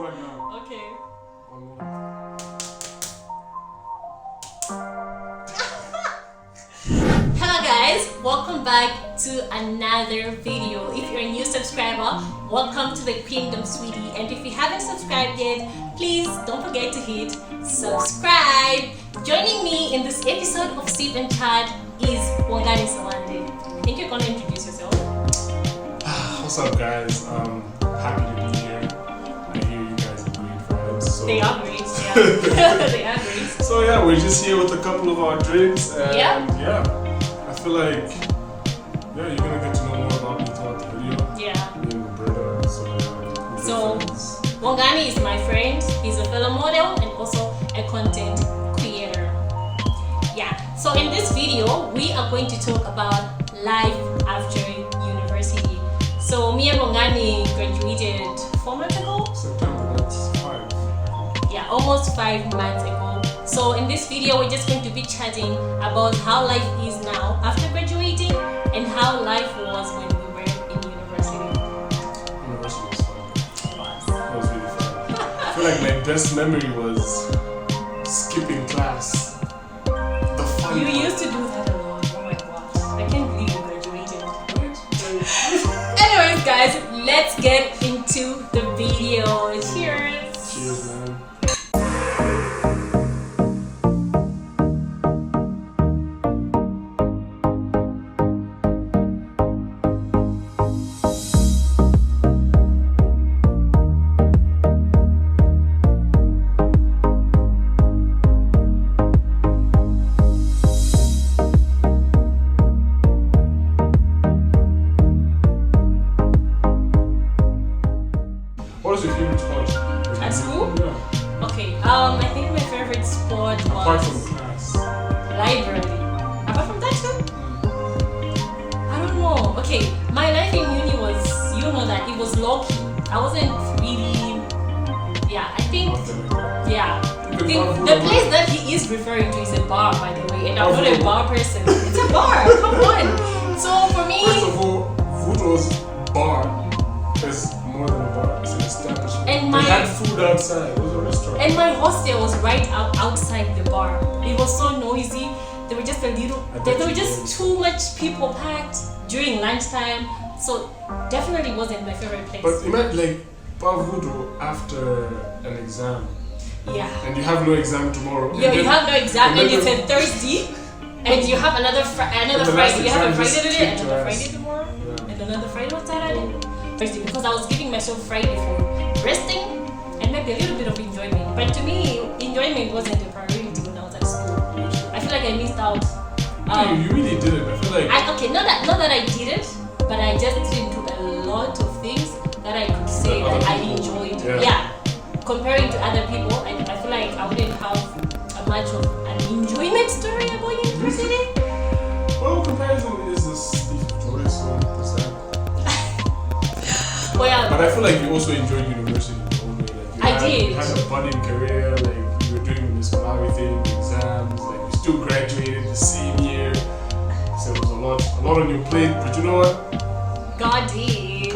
record now. Okay. Hello guys, welcome back to another video. If you're a new subscriber, welcome to the Kingdom, sweetie. And if you haven't subscribed yet, please don't forget to hit subscribe. Joining me in this episode of Sip&Chat is Wangani Sawande. I think you're gonna introduce yourself. What's up, guys? Happy to be here. I hear you guys are great friends. So. They are great, yeah. They are great. So yeah, we're just here with a couple of our drinks, and yeah, I feel like you're gonna get to know more about me throughout the video. Yeah. Me and Roberta, so Wangani is my friend. He's a fellow model and also a content creator. Yeah. So in this video, we are going to talk about life after university. So me and Wangani graduated 4 months ago. September, that's 5. Yeah, almost 5 months ago. So in this video, we're just going to be chatting about how life is now after graduating and how life was when we were in university. University was fun. That was really fun. I feel like my best memory was skipping class. The fun You part. used to do that a lot. Oh my gosh. I can't believe you graduated. Anyways, guys, let's get into the video. Cheers. Cheers, man. What was your favorite sport? At school? Yeah. Okay, I think my favorite sport was Apart from class. library. Apart from that too? I don't know. Okay, my life in uni was, you know that it was low key. I wasn't really, I think, the place that he is referring to is a bar, by the way, and I'm not a bar person. It's a bar, come on. So for me, First of all, Voodoo's bar is more than a bar, it's an establishment. And they had food outside, it was a restaurant. and my hostel was right outside the bar. It was so noisy. There were just there were just too much people packed during lunchtime. So definitely wasn't my favorite place. But imagine like Bar Voodoo after an exam. Yeah. And you have no exam tomorrow. Yeah, you have no exam and it's then a Thursday. And you have another Friday. You have a Friday today, another Friday tomorrow, and another Friday on Saturday. Thursday, because I was giving myself Friday for resting and maybe a little bit of enjoyment. But to me, enjoyment wasn't a priority when I was at school. I feel like I missed out. You really didn't. I feel like not that I did it, but I just didn't do a lot of things that I could say that I enjoyed. Yeah. Comparing to other people, I feel like I wouldn't have a much of an enjoyment story about university. well, comparison is a thief of joy, so there's that. Well, yeah. But I feel like you also enjoyed university in your own way. Like you had a budding career, like you were doing this Malawi thing, exams, like you still graduated the same year. So it was a lot on your plate. But you know what? God did.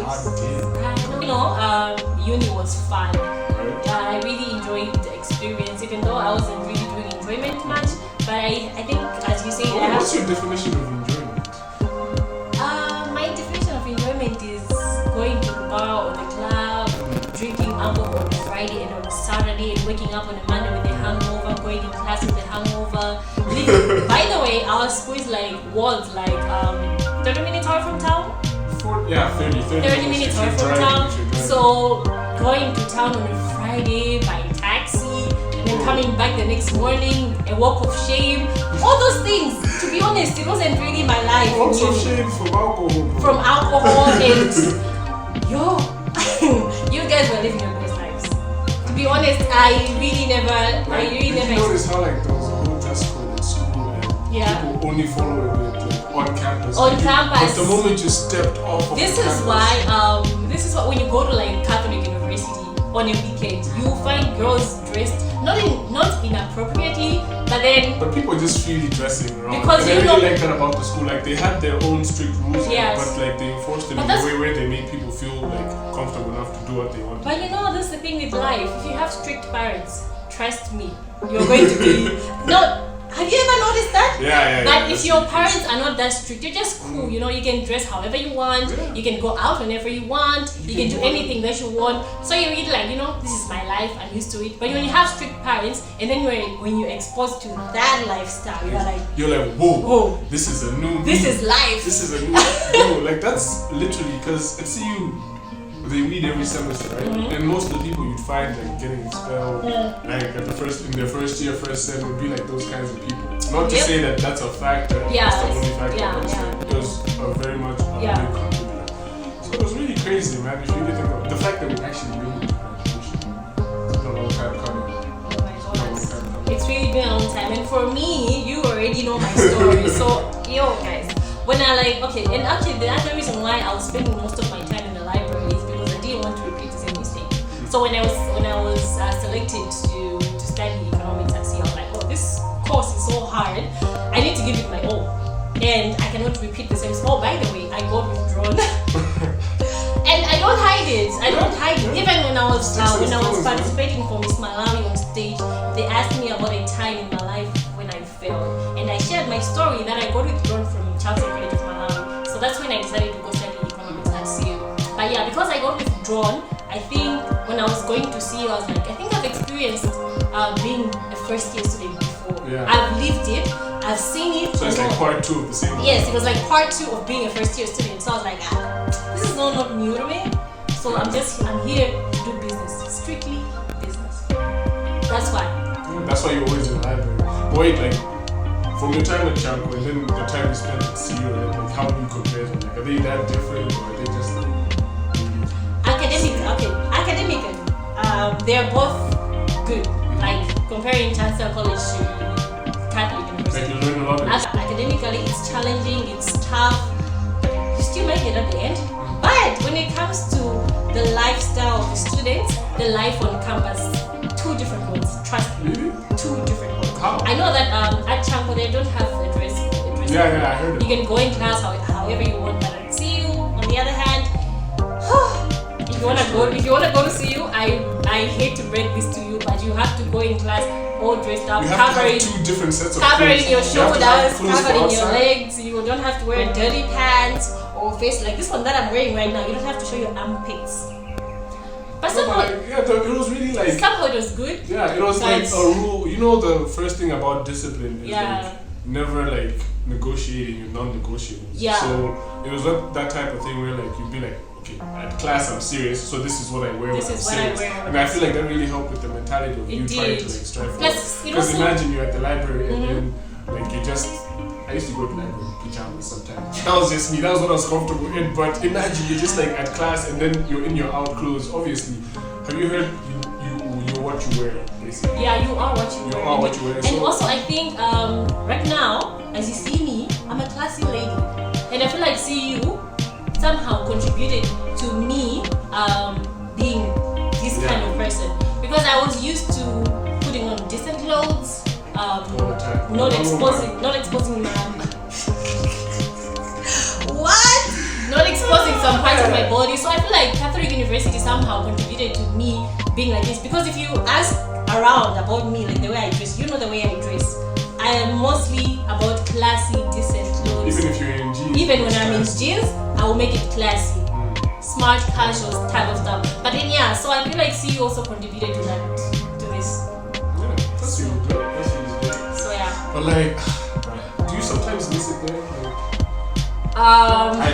You know, uni was fun. I really enjoyed the experience, even though I wasn't really doing enjoyment much. But I think, as you say, what's your definition of enjoyment? My definition of enjoyment is going to the bar or the club, drinking alcohol on Friday and on Saturday, and waking up on a Monday with a hangover, going in class with a hangover. By the way, our school is like 30 minutes away from town. 30 minutes away from town. So going to town on a Friday by taxi and then coming back the next morning, a walk of shame, all those things. To be honest, it wasn't really my life. Walks of shame from alcohol. From alcohol and you guys were living your best lives. To be honest, I really never. Did you notice how like there was a whole dress code in school and people only follow it on campus? On campus. But the moment you stepped off of This the is campus, why. This is what when you go to like Catholic university, on a weekend, you will find girls dressed not inappropriately, but people just freely dressing around. Because and I really like that about the school. Like they had their own strict rules, yes, but like they enforced them in a way where they made people feel like comfortable enough to do what they want. But you know, that's the thing with life. If you have strict parents, trust me, you're going to be no. Have you ever noticed that? Yeah. But if your parents are not that strict, you're just cool. You know, you can dress however you want. Yeah. You can go out whenever you want. You can do anything that you want. So you're really like, you know, this is my life. I'm used to it. But when you have strict parents, and then when you're exposed to that lifestyle, you're like, whoa, this is a new. This is life. This is a new. Like that's literally because at CU they read every semester, right? Mm-hmm. And most of the people you'd find like getting expelled, like in their first year, first sem, would be like those kinds of people. Not to say that that's a factor. Yeah, that's the only factor. It was very much a big contributor. So it was really crazy, man. If you really think about the fact that we actually made it to graduation, it's been a long time coming. Oh my God, it's really been a long time. And for me, you already know my story. So guys, when and actually the other reason why I was spending most of my time in the library is because I didn't want to repeat the same mistake. So when I was selected to study economics at CU, I was like, oh, this course is so hard. I need to give it my all, and I cannot repeat the same. Oh, by the way, I got withdrawn, and I don't hide it. Even when I was participating for Miss Malawi on stage, they asked me about a time in my life when I failed, and I shared my story that I got withdrawn from Charles College of Malawi. So that's when I decided to go study economics at CU. But yeah, because I got withdrawn, I think when I was going to CU, I was like, I think I've experienced being a first year student before. Yeah. I've lived it, I've seen it. So it's like part 2 of the same. Yes, it was like part 2 of being a first year student. So I was like, this is not new to me. So I'm here to do business, strictly business. That's why. That's why you're always in the library. Wait, like from your time at Chanko and then the time you spent at CU, like how do you compare them? Like, are they that different or are they just academically, they're both good. Like comparing Chancellor College to Catholic University. Like you learn a lot. Academically, it's challenging, it's tough. You still make it at the end. But when it comes to the lifestyle of the students, the life on campus, 2 different worlds. Trust me, 2 different worlds. How? I know that at Chanko they don't have a dress. Yeah, I heard it. You can go in class however you want, but at CU, on the other hand, if you wanna go to CU, I hate to break this to you, but you have to go in class all dressed up, covering 2 different sets of covering clothes. Your shoulders, covering your legs. You don't have to wear dirty pants or face like this one that I'm wearing right now. You don't have to show your armpits. But somehow, it was really like somehow it was good. Yeah, it was like a rule. You know, the first thing about discipline is like never like negotiating your non-negotiables. Yeah. So it was that type of thing where like you'd be like, okay, at class I'm serious, so this is what I wear. This is what I wear. And I feel like that really helped with the mentality of you trying to like strive for. Because imagine you're at the library and then like you just. I used to go to library in pajamas sometimes. That was just me. That was what I was comfortable in. But imagine you're just like at class and then you're in your out clothes. Obviously, have you heard you're what you wear? Basically. Yeah, you are what you wear. You are what you wear. And also, I think right now, as you see me, I'm a classy lady, and I feel like CU somehow contributed to me being this kind of person because I was used to putting on decent clothes. Not exposing my not exposing some parts of my body. So I feel like Catholic University somehow contributed to me being like this. Because if you ask around about me, like the way I dress, you know the way I dress. I am mostly about classy, decent clothes. Even if you're in jeans. Even when I'm in jeans, I will make it classy. Smart, casual type of stuff. But then so I feel like CU also contributed to that, to this. Yeah, that's really good. But like, do you sometimes miss it there?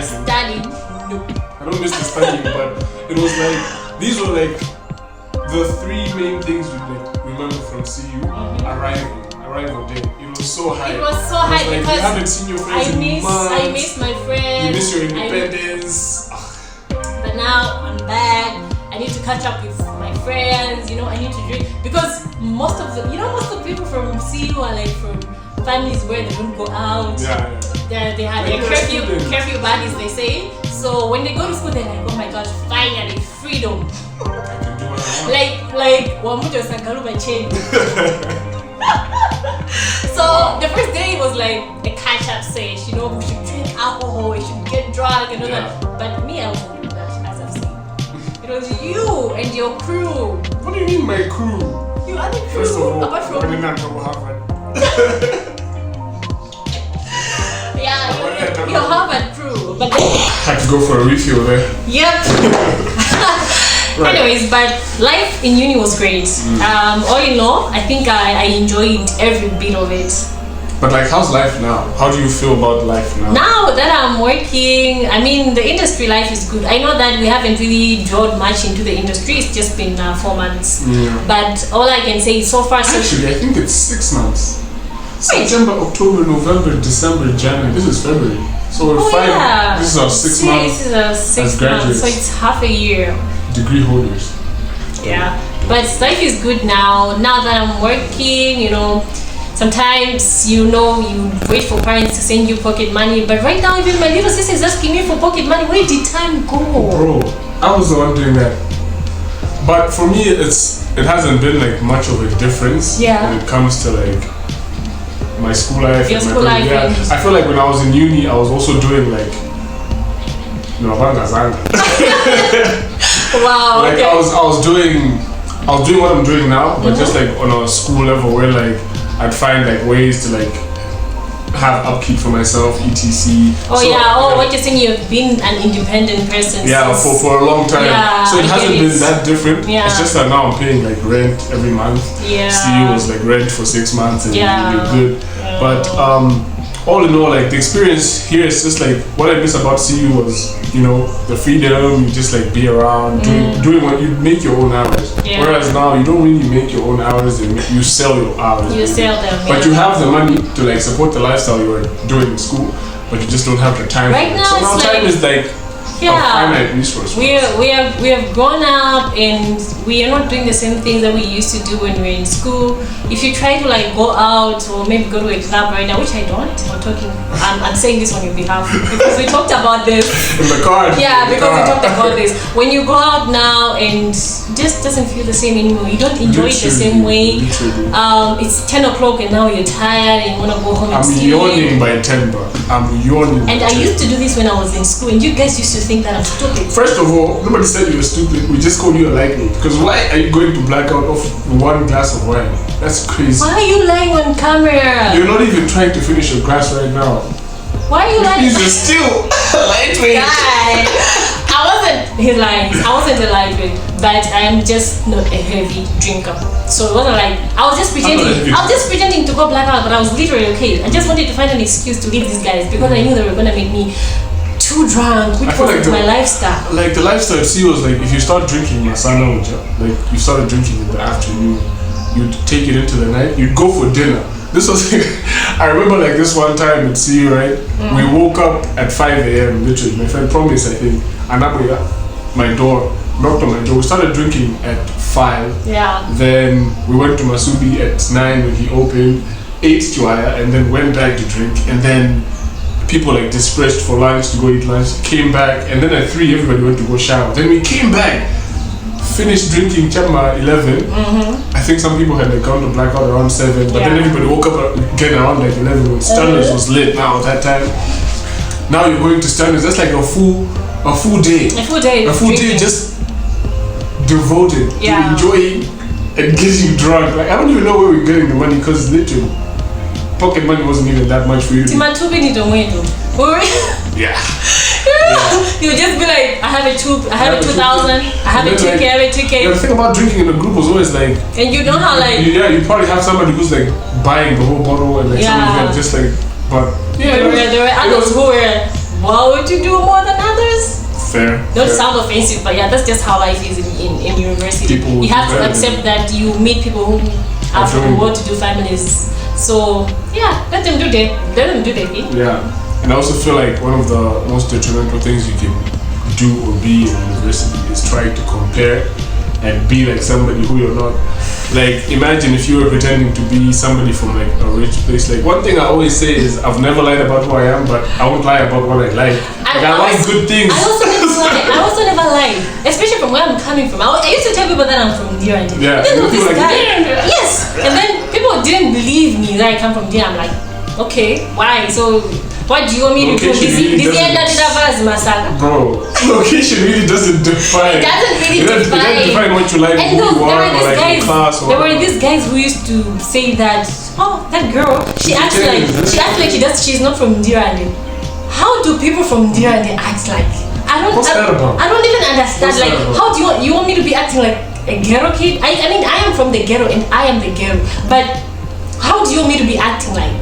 Studying. Nope. I don't miss the studying, but it was like these were like the 3 main things you like remember from CU. Arrival day. It was so high. It was so high like, because you haven't seen your friends in months. I miss my friends. You miss your independence. But now I'm back. I need to catch up with my friends. You know, I need to drink because most of the people from CU are like from families where they don't go out. They have their curfew bodies, they say. So when they go to school, they're like, oh my gosh, finally freedom. I can do what I want. So the first day was like a catch-up stage. You know, we should drink alcohol, we should get drunk and all that. But me, I wasn't doing that, as I've seen. It was you and your crew. What do you mean, my crew? You are the crew. First of all, apart from I did not go Harvard. Yeah, your Harvard crew. But then had to go for a refuel there. Yep. Right. Anyways, but life in uni was great. All in all, I think I enjoyed every bit of it. But like, how's life now? How do you feel about life now? Now that I'm working, I mean, the industry life is good. I know that we haven't really dwelled much into the industry. It's just been 4 months. Yeah. But all I can say is so far, so... Actually, I think it's 6 months. Wait. September, October, November, December, January. This is February. So we're 5. Yeah. This is our 6 months. This is our 6 months. So it's half a year. Degree holders. Yeah. But life is good now. Now that I'm working, you know... Sometimes, you know, you wait for parents to send you pocket money, but right now even my little sister is asking me for pocket money. Where did time go? Bro, I was the one doing that. But for me, it hasn't been like much of a difference when it comes to like my school life. Your school life. Yeah, I feel like when I was in uni, I was also doing like, you know, wow. Like okay. I was doing what I'm doing now, but just like on a school level where like I'd find like ways to like have upkeep for myself, etc. Oh so, yeah, what you're saying, you've been an independent person. Yeah, for a long time. Yeah, so it hasn't been that different. Yeah. It's just that now I'm paying like rent every month. Yeah. CU was like rent for 6 months and you're good. Yeah. But all in all, like the experience here is just like what I miss about CU was, you know, the freedom, you just like be around, doing what you make your own hours. Yeah. Whereas now you don't really make your own hours, you sell your hours. You sell them. But you have the money to like support the lifestyle you were doing in school, but you just don't have the time. Right now, so now time is like a finite resource. We have grown up and we are not doing the same things that we used to do when we were in school. If you try to like go out or maybe go to a club right now, which I don't, I'm saying this on your behalf because we talked about this in the car. Yeah, because we talked about this. When you go out now and just doesn't feel the same anymore. You don't enjoy it the same way. It's 10 o'clock and now you're tired and you want to go home and sleep. I'm yawning by 10, bro. I'm yawning. And I used to do this when I was in school, and you guys used to think that I'm stupid. First of all, nobody said you were stupid. We just called you a lightweight. Because why are you going to black out off 1 glass of wine? That's crazy. Why are you lying on camera? You're not even trying to finish your glass right now. Why are you lying? You're still lightweight. Guy, he's lying. I wasn't a lightweight, but I am just not a heavy drinker. So it wasn't like I was just pretending to go black out, but I was literally okay. I just wanted to find an excuse to leave these guys because I knew they were gonna make me too drunk, which was my lifestyle. Like the lifestyle at sea was like if you start drinking masana, like you started drinking in the afternoon, you'd take it into the night, you'd go for dinner. This was I remember like this one time at CU, right? We woke up at 5 a.m. literally. My friend promised, I think, and my door, knocked on my door. We started drinking at 5. Yeah. Then we went to Masubi at 9 when he opened, ate Chiwaya, and then went back to drink. And then people like dispersed for lunch to go eat lunch, came back, and then at 3 everybody went to go shower. Then we came back, finished drinking Chama 11. I think some people had like gone to blackout around 7, but then everybody woke up again around like 11 when Standards was lit now at that time. Now you're going to Standards, that's like a full day. A full day just devoted to enjoying and getting drunk. Like I don't even know where we're getting the money because literally pocket money wasn't even that much for you. Yeah. You would just be like, I have a 2,000, I have a 2K, I have a 2K. Yeah, the thing about drinking in a group was always like, and you know how like you probably have somebody who's like buying the whole bottle and like somebody just like, but there were others who were, why would you do more than others? Fair. Don't sound offensive, but yeah, that's just how life is in university. You have to accept that you meet people who have well-to-do families. So yeah, let them do their thing. Yeah. And I also feel like one of the most detrimental things you can do or be in university is trying to compare and be like somebody who you're not. Like imagine if you were pretending to be somebody from like a rich place. Like one thing I always say is I've never lied about who I am, but I won't lie about what I like. I like good things. I also never lied, especially from from where I'm coming from. I used to tell people that I'm from Durand. Yeah. Then this Like, guy. Yes. And then people didn't believe me that I come from Durand. I'm like, okay, why? So what do you want me to do? Bro, location really doesn't define. It doesn't really define what you like, and who you are, or like guys, in class. Or there were these guys who used to say that, oh, that girl, she acts like she's not from Durand. How do people from Durand act like? I don't even understand. Like, how do you want me to be acting like a ghetto kid? I mean, I am from the ghetto and I am the ghetto, but how do you want me to be acting like?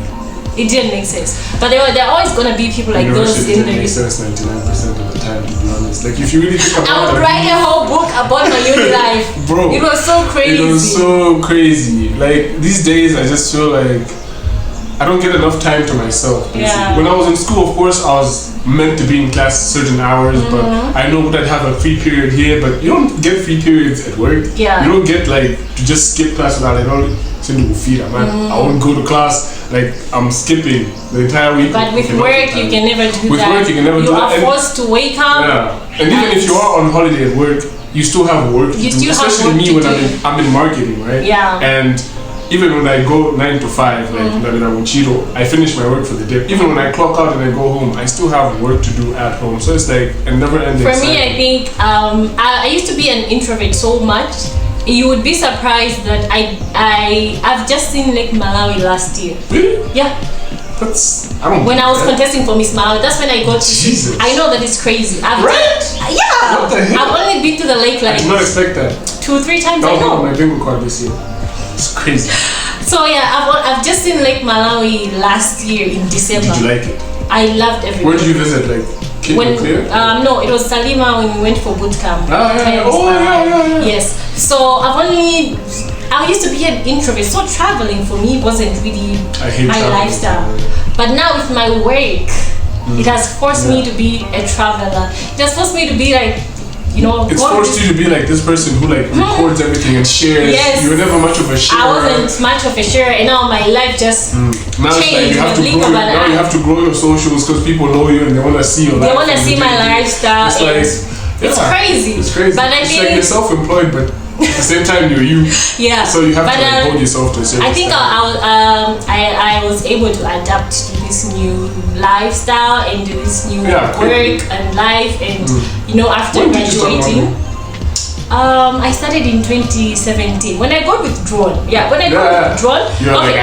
It didn't make sense. But there are always gonna be people like those in the. It didn't make sense 99% of the time, to be honest. Like, if you really think about it, I would write a whole book about my uni life. Bro, it was so crazy. It was so crazy. Like, these days, I just feel like I don't get enough time to myself. Basically. Yeah. When I was in school, of course, I was meant to be in class certain hours, but I know that I'd have a free period here, but you don't get free periods at work. Yeah. You don't get like to just skip class without like, oh, I won't go to class, like I'm skipping the entire week. But with work, you can never do that. With work, you can never do that. You are forced to wake up. Yeah. And even if you are on holiday at work, you still have work to do. Especially me when I'm in marketing, right? Yeah. And even when I go 9 to 5, like I finish my work for the day. Even when I clock out and I go home, I still have work to do at home. So it's like a never-ending cycle. For me, I think I used to be an introvert so much. You would be surprised that I've just seen Lake Malawi last year. Really? Yeah. When I was contesting for Miss Malawi, that's when I got to see. I know that it's crazy. Right? Yeah. What the hell? I've only been to the lake like. I did not expect that. 2-3 times. That was on my bingo card this year. It's crazy. So yeah, I've just seen Lake Malawi last year in December. Did you like it? I loved everything. Where did you visit? Like no, it was Salima when we went for boot camp. Yeah. Yes. So I used to be an introvert, so traveling for me wasn't really my lifestyle. But now with my work, it has forced me to be a traveler. It has forced me to be like, it's forced you to be like this person who like records everything and shares. Yes. You were never much of a sharer. I wasn't much of a sharer, and now my life just now changed. Now you have to grow your socials because people know you and they want to see your life. They want to see my lifestyle. It's crazy. It's crazy. But it's like you're self-employed, but at the same time you're you. Yeah. So you have to hold yourself to a certain extent. I was able to adapt to this new lifestyle and to this new work and life, and after graduating. I started in 2017 when I got withdrawn. Yeah, when I got withdrawn. Okay,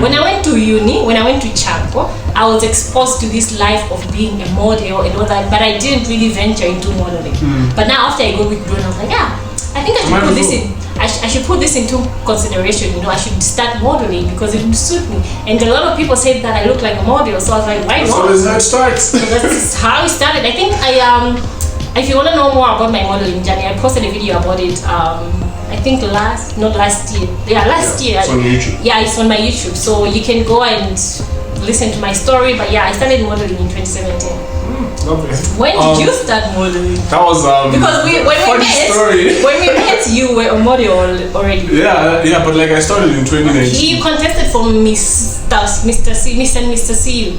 when I went to uni, when I went to Chanko, I was exposed to this life of being a model and all that, but I didn't really venture into modeling. But now after I got withdrawn, I was like, I think I should put this in. I should put this into consideration. I should start modeling because it would suit me. And a lot of people said that I look like a model, so I was like, why not? So that's how it starts. So that's how it started. I think if you want to know more about my modeling journey, I posted a video about it. I think last year. Yeah, last year. It's on YouTube. Yeah, it's on my YouTube. So you can go and listen to my story. But yeah, I started modeling in 2017. Lovely. When did you start modeling? That was because when we met, you were a model already. Yeah, but like I started in 2019. He contested for Miss and Mr. C.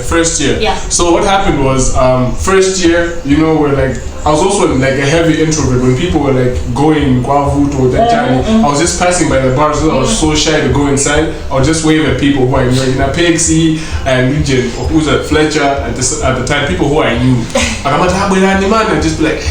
First year. Yeah. So what happened was first year, we're like I was also like a heavy introvert. When people were like going Guavuto that time, I was just passing by the bars. I was so shy to go inside. I would just wave at people who I knew, in a Pixie and Regent, or who's at Fletcher at the time. People who I knew, and just be like.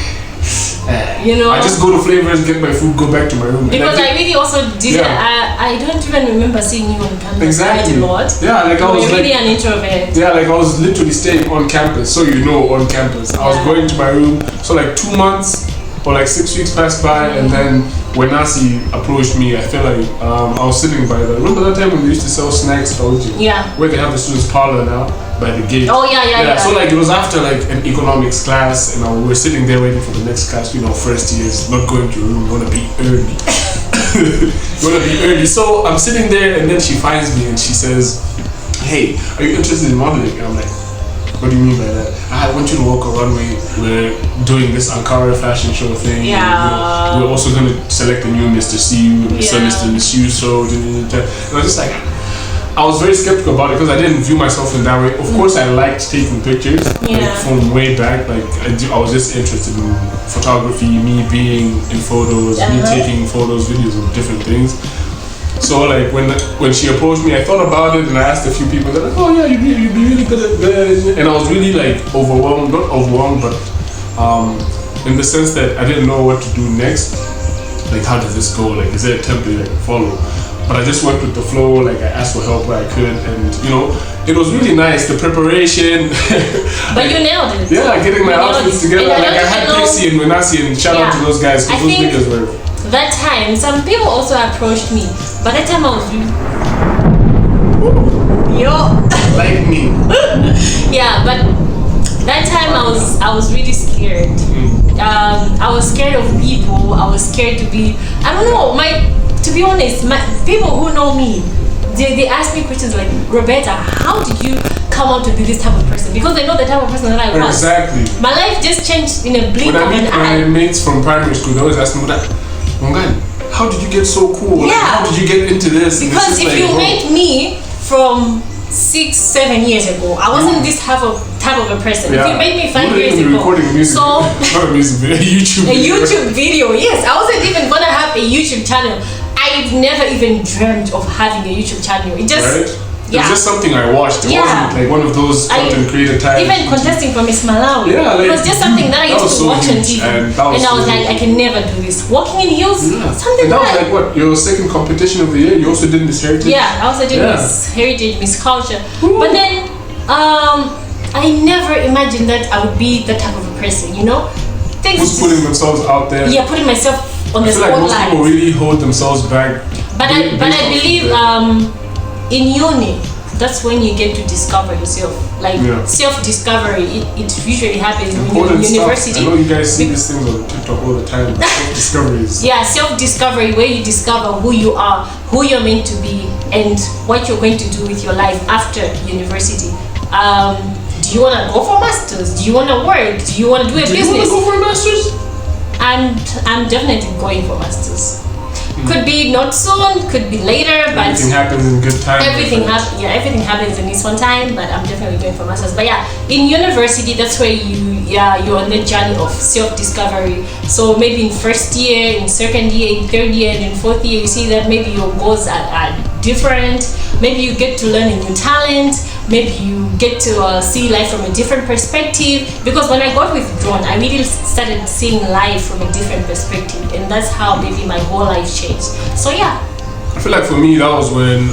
I just go to Flavors, get my food, go back to my room. Because I really also did. I don't even remember seeing you on campus. Exactly. Quite a lot. Yeah, like I was really an introvert. Yeah, like I was literally staying on campus. So on campus, I was going to my room. So like 2 months or like 6 weeks passed by, and then when Nasi approached me, I felt like I was sitting by remember that time when we used to sell snacks, where they have the students' parlor now by the gate. Oh yeah. So like it was after like an economics class, and we were sitting there waiting for the next class. First years not going to your room, you want to be early. You want to be early. So I'm sitting there, and then she finds me and she says, "Hey, are you interested in modeling?" And I'm like, "What do you mean by that?" I want you to walk a runway. We're doing this Ankara fashion show thing. Yeah. We're also going to select a new Mr. C, Mr. Miss U. So, and I was just like, I was very skeptical about it because I didn't view myself in that way. Of course, I liked taking pictures like, from way back. Like I was just interested in photography, me being in photos, me taking photos, videos of different things. So like when she approached me, I thought about it and I asked a few people. They're like, "Oh yeah, you'd be really good at that." And I was really like overwhelmed, not overwhelmed, but in the sense that I didn't know what to do next. Like, how does this go? Like, is there a template I can follow? But I just went with the flow. Like, I asked for help where I could, and you know, it was really nice. The preparation. But you nailed it. Yeah, getting my outfits together. Like I had Pixie and Manasi, and shout out to those guys because those niggas were. That time, some people also approached me. But that time I was really... Like me. Yeah, but that time I was really scared. I was scared of people. I was scared to be... I don't know, to be honest, people who know me, they ask me questions like, Roberta, how did you come out to be this type of person? Because they know the type of person that I was. Exactly. My life just changed in a blink of an eye. My mates from primary school, they always ask me, how did you get so cool? Yeah. Like, how did you get into this? Because if you met me from 6-7 years ago, I wasn't this type of a person. Yeah. If you met me 5 years ago, recording music, so not a music video, a YouTube video. Yes, I wasn't even gonna have a YouTube channel. I've never even dreamt of having a YouTube channel. It just It was just something I watched. It wasn't like one of those content creator types. Even contesting for Miss Malawi. Yeah, like, it was just something that I used to watch on TV. And I was like, I can never do this. Walking in heels, something and that was like what? Your second competition of the year? You also did Miss Heritage? Yeah, I also did Miss Heritage, Miss Culture. But then, I never imagined that I would be that type of a person, you know? Who's putting themselves out there? Yeah, putting myself on the spotlight. I feel like most people really hold themselves back. But I believe in uni, that's when you get to discover yourself. Like self-discovery, it usually happens when you're in university. I know you guys see these things on TikTok all the time. Self-discoveries. Yeah, self-discovery, where you discover who you are, who you're meant to be, and what you're going to do with your life after university. Do you want to go for masters? Do you want to work? Do you want to do a business? Do you want to go for a masters? I'm definitely going for masters. Could be not soon, could be later, but everything happens in good time. Everything happens in its own time, but I'm definitely going for masters. But yeah, in university, that's where you're on the journey of self-discovery. So maybe in first year, in second year, in third year, and in fourth year, you see that maybe your goals are different. Maybe you get to learn a new talent. Maybe you get to see life from a different perspective. Because when I got withdrawn, I really started seeing life from a different perspective, and that's how maybe my whole life changed. So yeah. I feel like for me that was when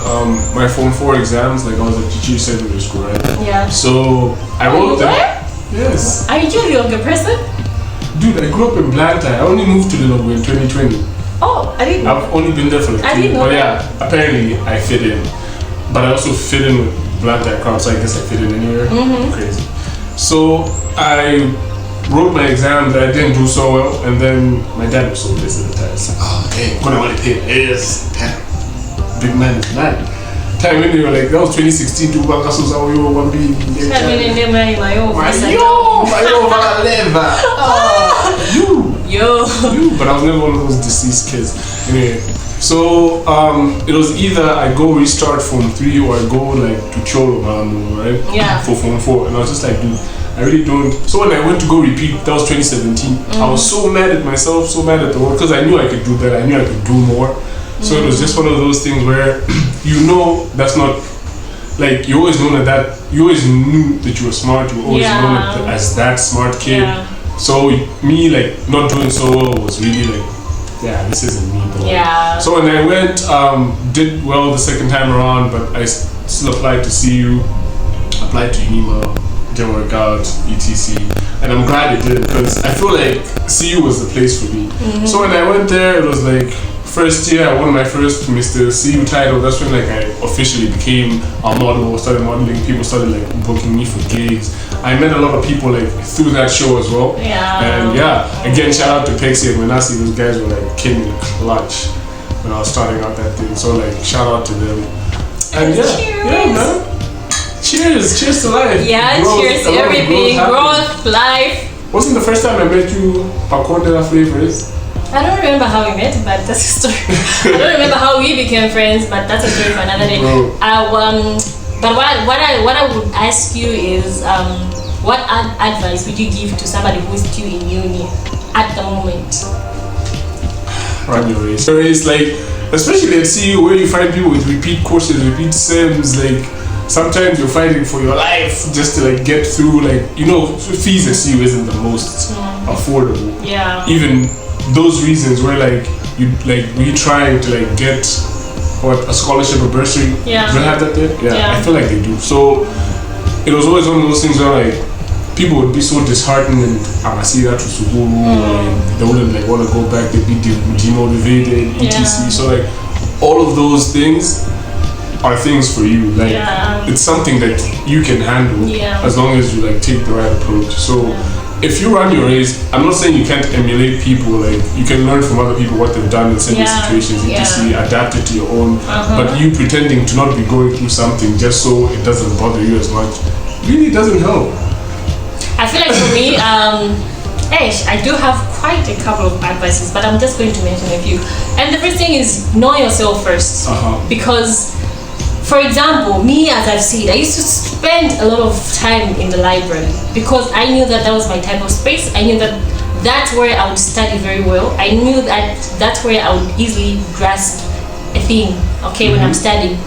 my Form 4 exams, like I was at Chichi Secondary School, right? Yeah. So I wrote them. Yes. Are you a younger person? Dude, I grew up in Blantyre. I only moved to Lilongwe in 2020. Oh, I didn't know. I've only been there for like 2 years. But yeah, apparently I fit in. But I also fit in with Blantyre crowd, so I guess I fit in anywhere. Crazy. So I wrote my exam that I didn't do so well, and then my dad was so busy at the time. It's like, oh, okay, I'm gonna want to pay. Yes, damn. Big man is mad. Time when you were like, that was 2016, to Bangasos, how you were 1B. You. But I was never one of those deceased kids. Anyway, so it was either I go restart Form 3 or I go like to Cholo, right? Yeah. For Form 4, and I was just like, dude, I really don't. So when I went to go repeat, that was 2017. I was so mad at myself, so mad at the world, because I knew I could do better. I knew I could do more. So it was just one of those things where you know that's not like you always know that you always knew that you were smart. You always known as that smart kid. Yeah. So me like not doing so well was really like, yeah, this isn't me. Though. Yeah. So when I went, did well the second time around, but I still applied to CU, applied to UNIMA, didn't work out, etc. And I'm glad it did because I feel like CU was the place for me. So when I went there, it was like first year I won my first Mr. CU title. That's when like I officially became a model, started modeling. People started like booking me for gigs. I met a lot of people like through that show as well. Yeah. And yeah, again shout out to Pexi and Manasi. Those guys were like killing the clutch when I was starting out that thing. So like shout out to them. And yeah, man. Cheers to life. Yeah, growth, cheers to everything. Growth, life. Wasn't the first time I met you Pakondela flavors? I don't remember how we met, but that's a story. I don't remember how we became friends, but that's a story for another day. But what I would ask you is, what advice would you give to somebody who is still in uni at the moment? Run your race. Your race, like, especially at CU where you find people with repeat courses, repeat sems, like sometimes you're fighting for your life just to like get through, like, you know, fees at CU isn't the most affordable. Yeah. Even those reasons where like we trying to like get a scholarship or bursary. Yeah. Do they have that there? Yeah. I feel like they do. So it was always one of those things where like people would be so disheartened and Amasira to Suguru, and they wouldn't like want to go back, they'd be demotivated, etc. So like all of those things are things for you. Like it's something that you can handle as long as you like take the right approach. So if you run your race, I'm not saying you can't emulate people, like you can learn from other people what they've done in similar situations, etc., adapt it to your own, but you pretending to not be going through something just so it doesn't bother you as much really doesn't help. I feel like for me, I do have quite a couple of advices, but I'm just going to mention a few. And the first thing is know yourself first. Because, for example, me, as I've said, I used to spend a lot of time in the library because I knew that was my type of space. I knew that that's where I would study very well. I knew that that's where I would easily grasp a thing, when I'm studying.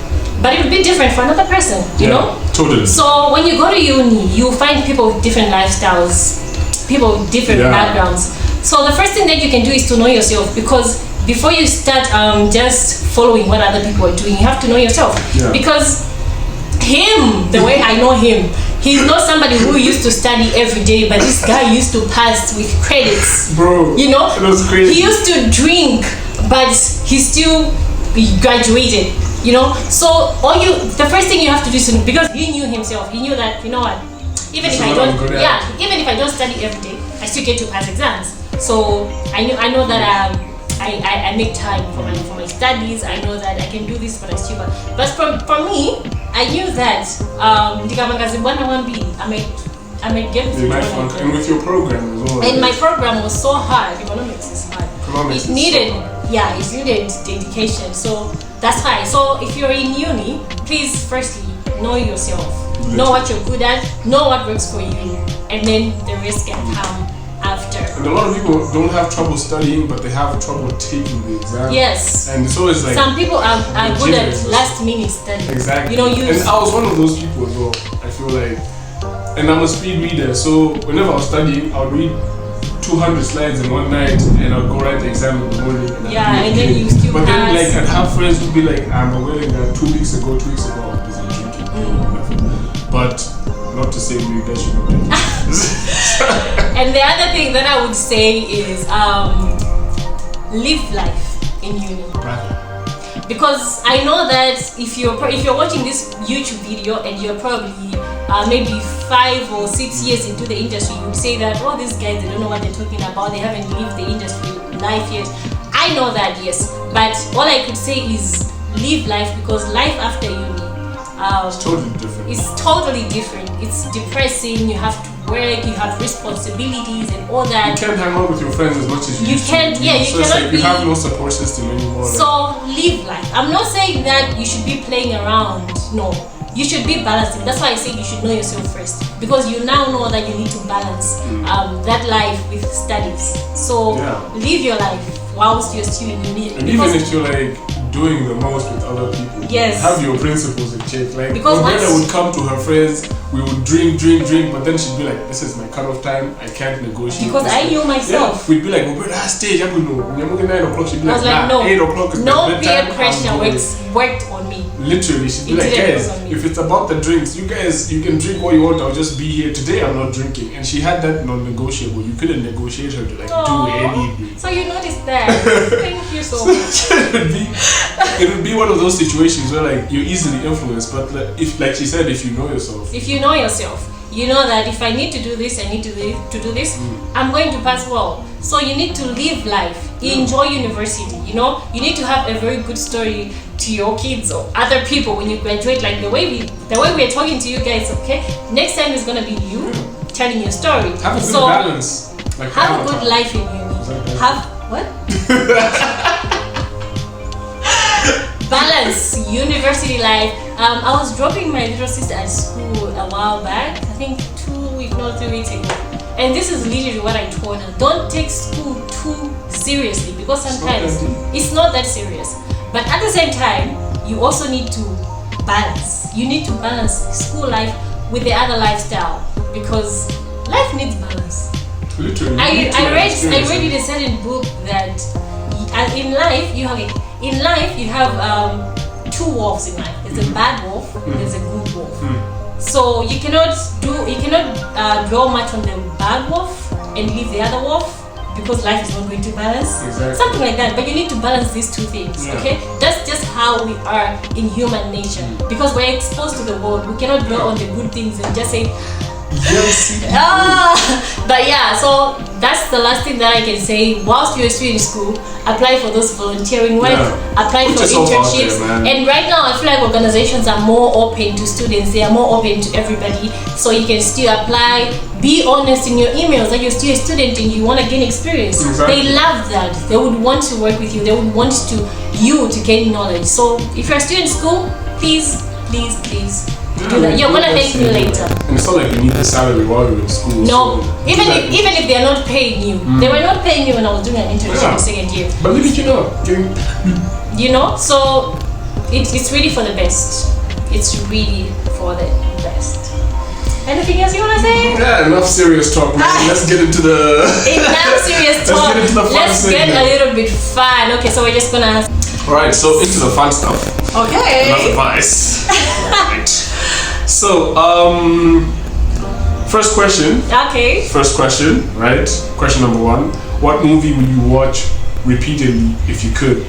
But it would be different for another person, you know? Totally. So when you go to uni, you find people with different lifestyles, people with different backgrounds. So the first thing that you can do is to know yourself, because before you start just following what other people are doing, you have to know yourself. Because the way I know him, he's not somebody who used to study every day, but this guy used to pass with credits. Bro, you know? It was crazy. He used to drink, but he still graduated. You know, so the first thing you have to do is because he knew himself, he knew that, you know what, even if I don't study every day, I still get to pass exams. So I know that I make time for my studies. I know that I can do this, but I still. But for me, I knew that I might get through. And with your program as well. And my program was so hard. Economics is hard. It needed dedication. So that's why. So if you're in uni, please firstly know yourself. Know what you're good at, know what works for you, and then the rest can come after. And a lot of people don't have trouble studying, but they have trouble taking the exam. Yes. And so it's like some people are good at last minute study. Exactly. You know, and I was one of those people as well. I feel like, and I'm a speed reader, so whenever I was studying, I would read 200 slides in one night, and I'd go write the exam in the morning. And then you still But pass. then, like, I'd have friends who'd be like, I'm aware that 2 weeks ago, I was busy drinking. But not to say you guys should not drink. And the other thing that I would say is live life in uni. Right. Because I know that if you're watching this YouTube video and you're probably maybe 5 or 6 years into the industry, you would say that, oh, these guys, they don't know what they're talking about, they haven't lived the industry life yet. I know that, yes, but all I could say is live life, because life after uni it's totally different. It's totally different. It's depressing. You have to work, you have responsibilities and all that. You can't hang out with your friends as much as you used can't, to. you cannot like you have no support system anymore. So live life. I'm not saying that you should be playing around. No, you should be balancing. That's why I say you should know yourself first, because you now know that you need to balance that life with studies. So live your life whilst you're still in uni. And even if you're like doing the most with other people, have your principles in check. Like, because Roberta would come to her friends, we would drink, but then she'd be like, this is my cutoff time, I can't negotiate. Because I knew myself. We'd be like, Roberta, stage, I'm going to know. When you're 9 o'clock, she'd be like, nah, no, 8 o'clock is no the peer bedtime. pressure worked on me. Literally, she'd be like, guys, if it's about the drinks, you guys, you can drink what you want, I'll just be here. Today I'm not drinking. And she had that non-negotiable. You couldn't negotiate her to like do anything. So you noticed that. Thank you so much. It would be one of those situations where like you're easily influenced, but if, like she said, if you know yourself. If you know yourself, you know that if I need to do this, I need to do this. I'm going to pass well. So you need to live life. Enjoy university. You know, you need to have a very good story to your kids or other people when you graduate. Like the way we're talking to you guys. Okay, next time is gonna be you telling your story. Have a good balance. Like have a good life in uni. What? Balance, university life. I was dropping my little sister at school a while back. I think 2 weeks, not 3 weeks ago. And this is literally what I told her. Don't take school too seriously because sometimes it's not that serious. But at the same time, you also need to balance. You need to balance school life with the other lifestyle because life needs balance. Literally. I read in a certain book that in life you have two wolves in life. There's a bad wolf, there's a good wolf. So you cannot dwell much on the bad wolf and leave the other wolf because life is not going to balance. Exactly. Something like that. But you need to balance these two things. Yeah. Okay, that's just how we are in human nature. Because we're exposed to the world, we cannot dwell on the good things and just say. But yeah, so that's the last thing that I can say. Whilst you're still in school, apply for those volunteering work, apply for internships. And right now I feel like organizations are more open to students, they are more open to everybody, so you can still apply. Be honest in your emails that you're still a student and you want to gain experience. Exactly. They love that. They would want to work with you, they would want you to gain knowledge. So if you're still in school, please do that. You're gonna thank me later. And it's not like you need the salary while you're in school. No, so even if they're not paying you, they were not paying me when I was doing an internship in second year. But look at you now, you know, so it's really for the best. It's really for the best. Anything else you wanna say? Yeah, enough serious talk, man. Let's get into the enough serious talk. Let's get a little bit fun. Okay, so we're just gonna. Alright, so into the fun stuff. Okay. Enough advice. Right. So, first question. Okay. First question, right? Question number 1. What movie would you watch repeatedly if you could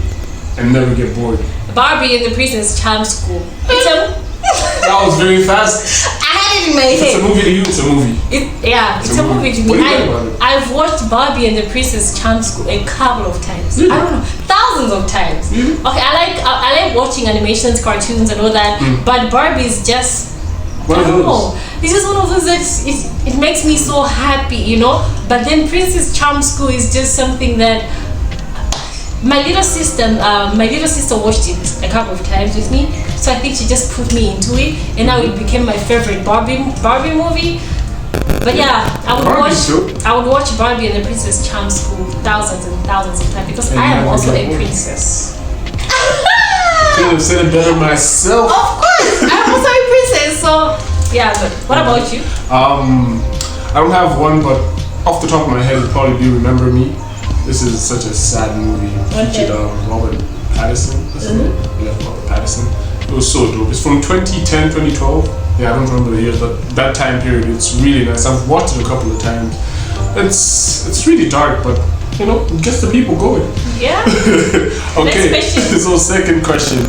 and never get bored? Barbie and the Princess Charm School. That was very fast. I had it in my head. It's a movie to you, it's a movie. It's a movie to me. I've watched Barbie and the Princess Charm School a couple of times. Really? I don't know, thousands of times. Really? Okay, I like watching animations, cartoons and all that, but Barbie is just One of those. It's just one of those that it makes me so happy, you know. But then Princess Charm School is just something that my little sister watched it a couple of times with me. So I think she just put me into it, and now it became my favorite Barbie movie. But yeah, I would watch Barbie and the Princess Charm School thousands and thousands of times because I am also a princess. Could have said it better myself. Of course, I'm also a princess. So yeah, but what about you? I don't have one, but off the top of my head, it'd probably be Remember Me. This is such a sad movie. Featured Robert Pattinson. Yeah, Robert Pattinson. It was so dope. It's from 2010, 2012. Yeah, I don't remember the years, but that time period, it's really nice. I've watched it a couple of times. It's really dark, but you know, it gets the people going. Yeah. Okay. So second question.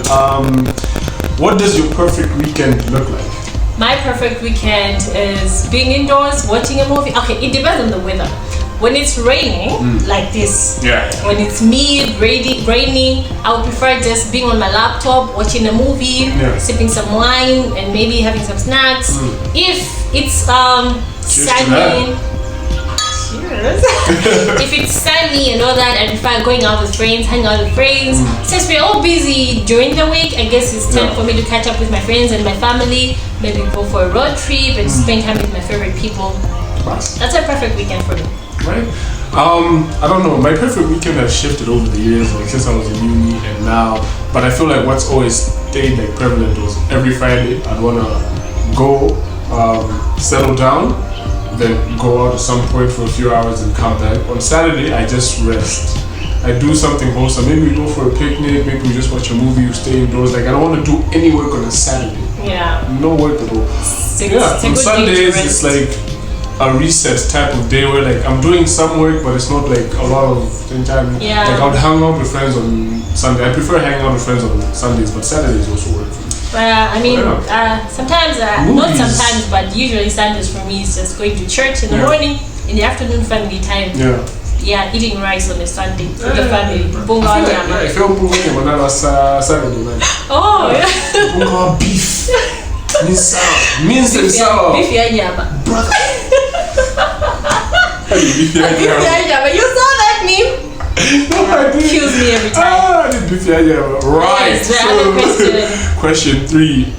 What does your perfect weekend look like? My perfect weekend is being indoors, watching a movie. Okay, it depends on the weather. When it's raining, like this, when it's raining, I would prefer just being on my laptop, watching a movie, sipping some wine, and maybe having some snacks. If it's sunny, if it's sunny and all that, I prefer going out with friends, hanging out with friends. Since we're all busy during the week, I guess it's time for me to catch up with my friends and my family. Maybe go for a road trip and spend time with my favorite people. That's a perfect weekend for me. Right? I don't know. My perfect weekend has shifted over the years, like since I was in uni and now. But I feel like what's always stayed like prevalent was every Friday I'd wanna go settle down, then go out at some point for a few hours and come back. On Saturday I just rest. I do something wholesome. Maybe we go for a picnic, maybe we just watch a movie, we stay indoors. Like I don't want to do any work on a Saturday. Yeah. No work at all. On Sundays it's like a reset type of day where like I'm doing some work, but it's not like a lot of time. Yeah. Like I would hang out with friends on Sunday. I prefer hanging out with friends on Sundays, but Saturdays also work for me. I mean, sometimes, not sometimes, but usually Sundays for me is just going to church in the morning, in the afternoon family time. Yeah, eating rice on a Sunday with the family. Bunga nyama. If you're bunga nyama, that was Saturday night. Oh, yeah. Bunga beef. Mince and sour. Beef ya nyama. Beef ya nyama. You saw that meme? No, I didn't. Kills me every time. I didn't beef you. Yeah, right. Yes, the other question 3.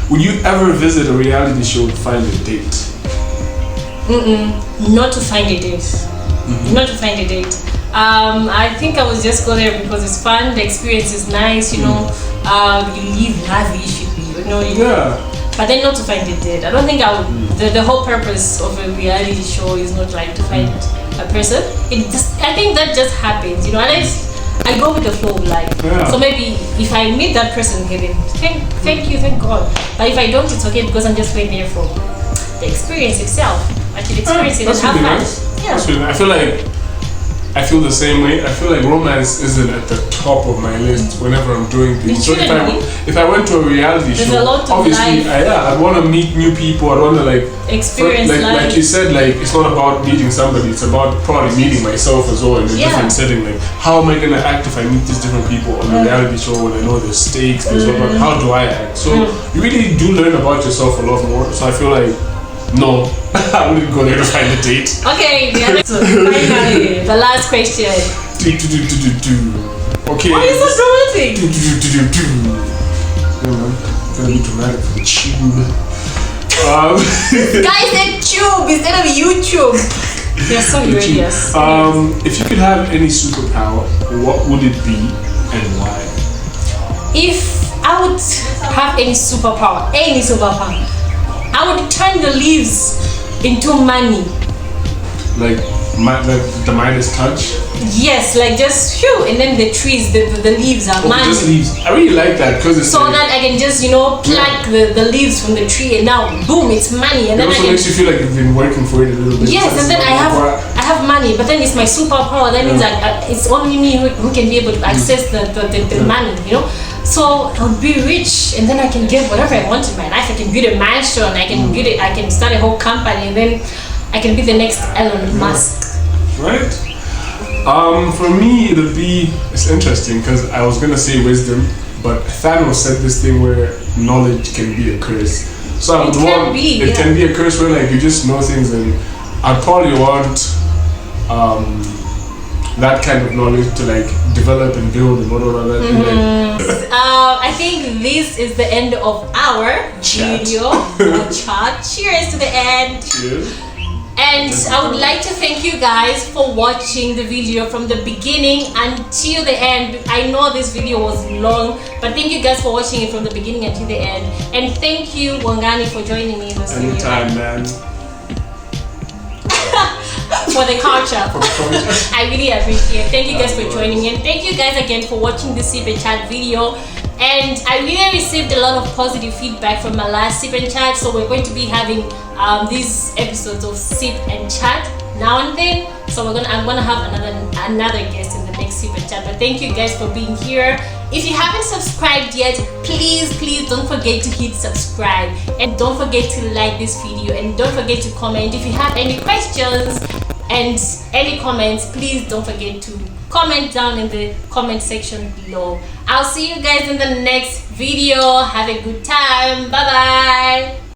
Would you ever visit a reality show to find a date? Not to find a date. Not to find a date. I think I would just go there because it's fun. The experience is nice. You know, you live lavish. But then not to find a date. I don't think I would. The whole purpose of a reality show is not like to find a person. I think that just happens. You know, unless I go with the flow of life. So maybe if I meet that person, then thank you, thank God. But if I don't, it's okay because I'm just going there for the experience itself. I should experience it and have fun. Nice. Yeah. That's really nice. I feel the same way. I feel like romance isn't at the top of my list whenever I'm doing things. So if I went to a reality show, obviously I'd want to meet new people. I'd want to experience life. Like you said, it's not about meeting somebody. It's about probably meeting myself as well in a different setting. Like, how am I gonna act if I meet these different people on a reality show when I know there's stakes? How do I act? So you really do learn about yourself a lot more. So I feel like no, I wouldn't go there to find a date. Okay, finally, the last question. Okay. Why are you so dramatic? I'm gonna be dramatic for the tube. Guys said tube instead of YouTube. You're so hilarious. If you could have any superpower, what would it be and why? If I would have any superpower, I would turn the leaves into money. Like the Midas touch? Yes, just and then the trees, the leaves are money. Just leaves. I really like that because it's that I can just pluck the leaves from the tree and now boom, it's money. And then it also makes you feel like you've been working for it a little bit. Yes, and then I have money, but then it's my superpower. That means that it's only me who can be able to access the money. So I'll be rich, and then I can get whatever I want in my life. I can build a mansion, I can start a whole company, and then I can be the next Elon Musk. Right. For me, it's interesting because I was gonna say wisdom, but Thanos said this thing where knowledge can be a curse. So it can be a curse where you just know things, and I'd probably want that kind of knowledge to develop and build and whatever. I think this is the end of our video chat. Cheers to the end. Cheers. And I would like to thank you guys for watching the video from the beginning until the end. I know this video was long, but thank you guys for watching it from the beginning until the end. And thank you, Wangani, for joining me in this video. Anytime, man. For the culture. I really appreciate it. Thank you guys for joining in. Thank you guys again for watching this Sip&Chat video. And I really received a lot of positive feedback from my last Sip&Chat, so we're going to be having these episodes of Sip&Chat now and then. So I'm gonna have another guest in the next Sip&Chat. But thank you guys for being here. If you haven't subscribed yet, please don't forget to hit subscribe, and don't forget to like this video, and don't forget to comment. If you have any questions and any comments, please don't forget to comment down in the comment section below. I'll see you guys in the next video. Have a good time. Bye bye.